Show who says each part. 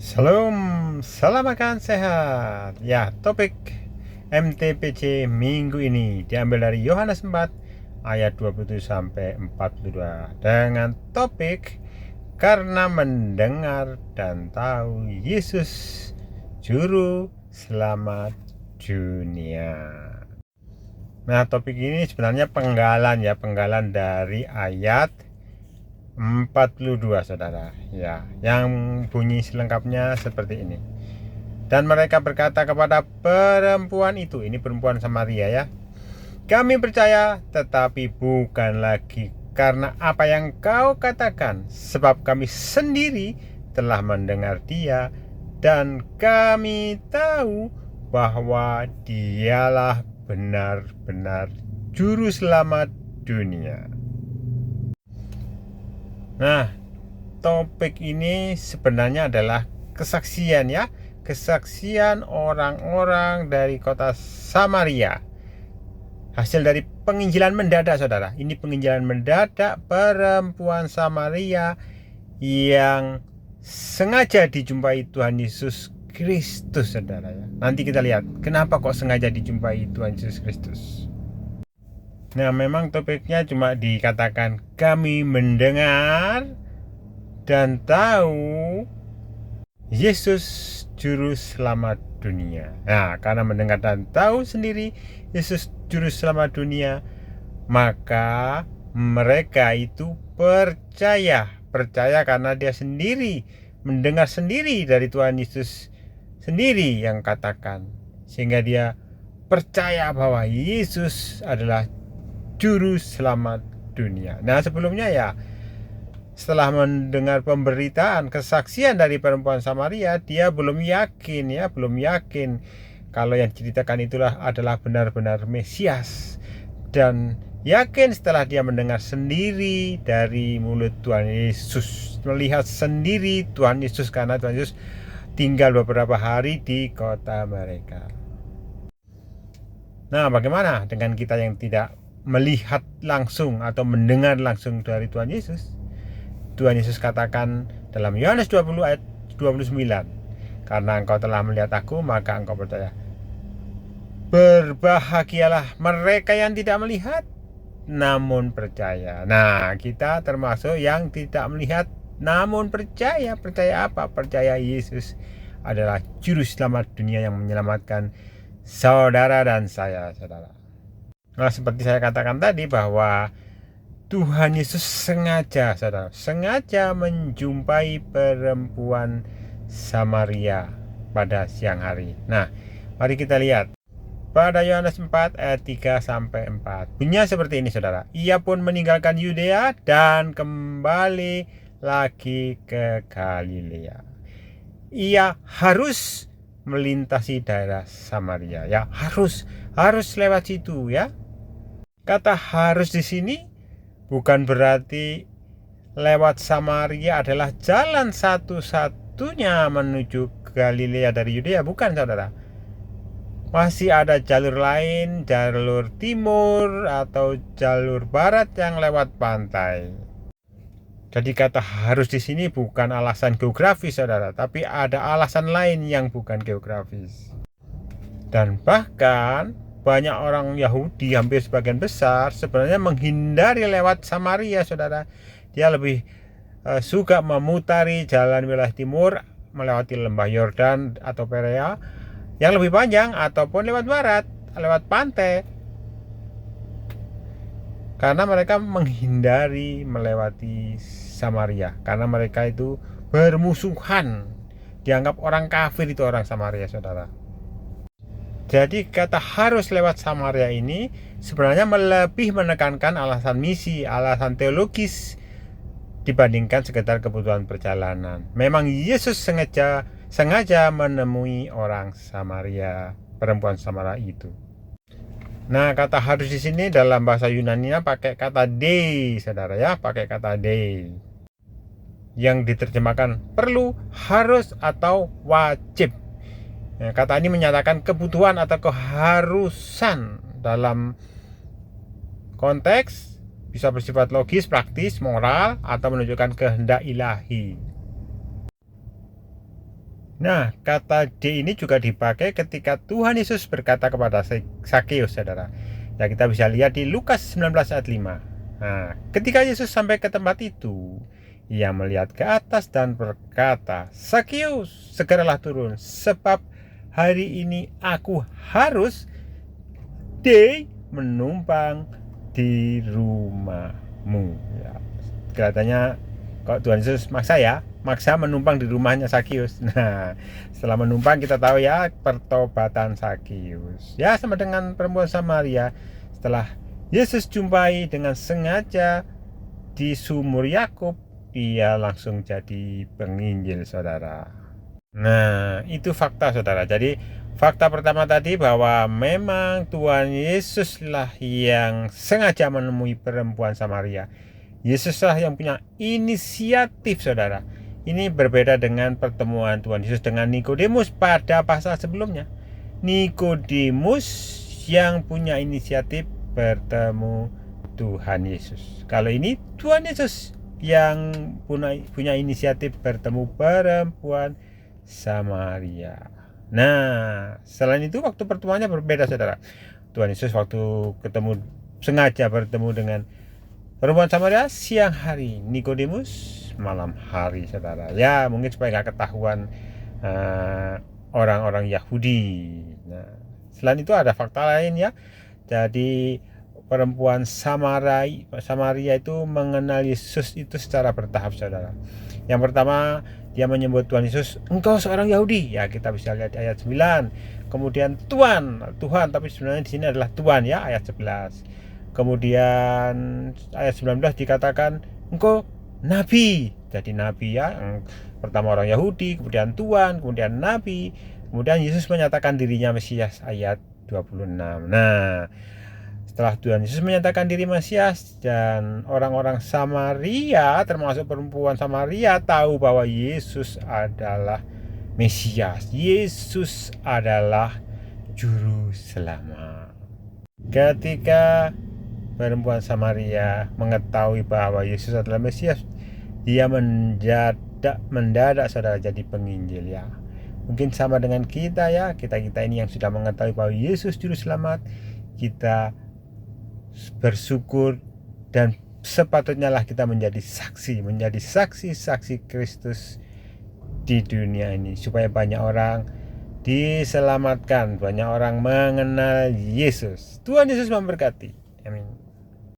Speaker 1: Salam, salam makan sehat. Ya, topik MTPC minggu ini diambil dari Yohanes 4 ayat 27 sampai 42 dengan topik karena mendengar dan tahu Yesus juru selamat dunia. Nah, topik ini sebenarnya penggalan dari ayat 42 saudara ya, yang bunyi selengkapnya seperti ini. Dan mereka berkata kepada perempuan itu, ini perempuan Samaria ya, kami percaya tetapi bukan lagi karena apa yang kau katakan, sebab kami sendiri telah mendengar dia dan kami tahu bahwa dialah benar-benar juru selamat dunia. Nah, topik ini sebenarnya adalah kesaksian ya, kesaksian orang-orang dari kota Samaria. Hasil dari penginjilan mendadak saudara. Ini penginjilan mendadak perempuan Samaria yang sengaja dijumpai Tuhan Yesus Kristus saudara ya. Nanti kita lihat kenapa kok sengaja dijumpai Tuhan Yesus Kristus. Nah, memang topiknya cuma dikatakan kami mendengar dan tahu Yesus juru selamat dunia. Nah, karena mendengar dan tahu sendiri Yesus juru selamat dunia, maka mereka itu percaya karena dia sendiri mendengar sendiri dari Tuhan Yesus sendiri yang katakan, sehingga dia percaya bahwa Yesus adalah juru selamat dunia. Nah, sebelumnya ya, setelah mendengar pemberitaan kesaksian dari perempuan Samaria, dia belum yakin kalau yang diceritakan itulah adalah benar-benar Mesias, dan yakin setelah dia mendengar sendiri dari mulut Tuhan Yesus, melihat sendiri Tuhan Yesus, karena Tuhan Yesus tinggal beberapa hari di kota mereka. Nah, bagaimana dengan kita yang tidak melihat langsung atau mendengar langsung dari Tuhan Yesus? Tuhan Yesus katakan dalam Yohanes 20 ayat 29, karena engkau telah melihat aku, maka engkau percaya. Berbahagialah mereka yang tidak melihat namun percaya. Nah, kita termasuk yang tidak melihat namun percaya. Percaya apa? Percaya Yesus adalah juru selamat dunia yang menyelamatkan saudara dan saya, saudara. Nah, seperti saya katakan tadi bahwa Tuhan Yesus sengaja menjumpai perempuan Samaria pada siang hari. Nah, mari kita lihat pada Yohanes 4 ayat 3 sampai 4. Bunyinya seperti ini saudara. Ia pun meninggalkan Yudea dan kembali lagi ke Galilea. Ia harus melintasi daerah Samaria ya, harus lewat situ ya. Kata harus di sini bukan berarti lewat Samaria adalah jalan satu-satunya menuju Galilea dari Yudea, bukan saudara. Masih ada jalur lain, jalur timur atau jalur barat yang lewat pantai. Jadi kata harus di sini bukan alasan geografis saudara, tapi ada alasan lain yang bukan geografis. Dan bahkan banyak orang Yahudi, hampir sebagian besar, sebenarnya menghindari lewat Samaria saudara. Dia lebih suka memutari jalan wilayah timur, melewati lembah Yordan atau Perea yang lebih panjang, ataupun lewat barat, lewat pantai, karena mereka menghindari melewati Samaria, karena mereka itu bermusuhan, dianggap orang kafir itu orang Samaria saudara. Jadi kata harus lewat Samaria ini sebenarnya lebih menekankan alasan misi, alasan teologis dibandingkan sekedar kebutuhan perjalanan. Memang Yesus sengaja menemui orang Samaria, perempuan Samaria itu. Nah, kata harus di sini dalam bahasa Yunani-nya pakai kata dei, saudara ya, pakai kata dei. Yang diterjemahkan perlu, harus atau wajib. Nah, kata ini menyatakan kebutuhan atau keharusan dalam konteks bisa bersifat logis, praktis, moral, atau menunjukkan kehendak ilahi. Nah, kata D ini juga dipakai ketika Tuhan Yesus berkata kepada Sakeus, saudara. Ya, kita bisa lihat di Lukas 19 ayat 5. Nah, ketika Yesus sampai ke tempat itu, ia melihat ke atas dan berkata, Sakeus, segeralah turun, sebab hari ini aku harus menumpang di rumahmu. Ya, kelihatannya kok Tuhan Yesus maksa menumpang di rumahnya Sakeus. Nah, setelah menumpang kita tahu ya pertobatan Sakeus. Ya, sama dengan perempuan Samaria. Setelah Yesus jumpai dengan sengaja di sumur Yakub, dia langsung jadi penginjil, saudara. Nah, itu fakta, saudara. Jadi fakta pertama tadi bahwa memang Tuhan Yesuslah yang sengaja menemui perempuan Samaria. Yesuslah yang punya inisiatif, saudara. Ini berbeda dengan pertemuan Tuhan Yesus dengan Nikodemus pada pasal sebelumnya. Nikodemus yang punya inisiatif bertemu Tuhan Yesus. Kalau ini Tuhan Yesus yang punya inisiatif bertemu perempuan Samaria. Nah, selain itu waktu pertemuannya berbeda, saudara. Tuhan Yesus waktu sengaja bertemu dengan perempuan Samaria siang hari, Nikodemus malam hari, saudara. Ya, mungkin supaya nggak ketahuan orang-orang Yahudi. Nah, selain itu ada fakta lain ya. Jadi perempuan Samaria itu mengenal Yesus itu secara bertahap, saudara. Yang pertama, dia menyebut Tuhan Yesus, engkau seorang Yahudi. Ya, kita bisa lihat ayat 9. Kemudian Tuhan, tapi sebenarnya di sini adalah Tuhan ya, ayat 11. Kemudian ayat 19 dikatakan engkau nabi. Jadi nabi ya. Pertama orang Yahudi, kemudian Tuhan, kemudian nabi. Kemudian Yesus menyatakan dirinya Mesias, ayat 26. Nah, setelah Tuhan Yesus menyatakan diri Mesias dan orang-orang Samaria, termasuk perempuan Samaria, tahu bahwa Yesus adalah Mesias. Yesus adalah juru selamat. Ketika perempuan Samaria mengetahui bahwa Yesus adalah Mesias, dia mendadak saudara jadi penginjil ya. Mungkin sama dengan kita ya, kita ini yang sudah mengetahui bahwa Yesus juru selamat, kita bersyukur dan sepatutnya lah kita menjadi saksi Kristus di dunia ini, supaya banyak orang diselamatkan, banyak orang mengenal Yesus. Tuhan Yesus memberkati. Amin.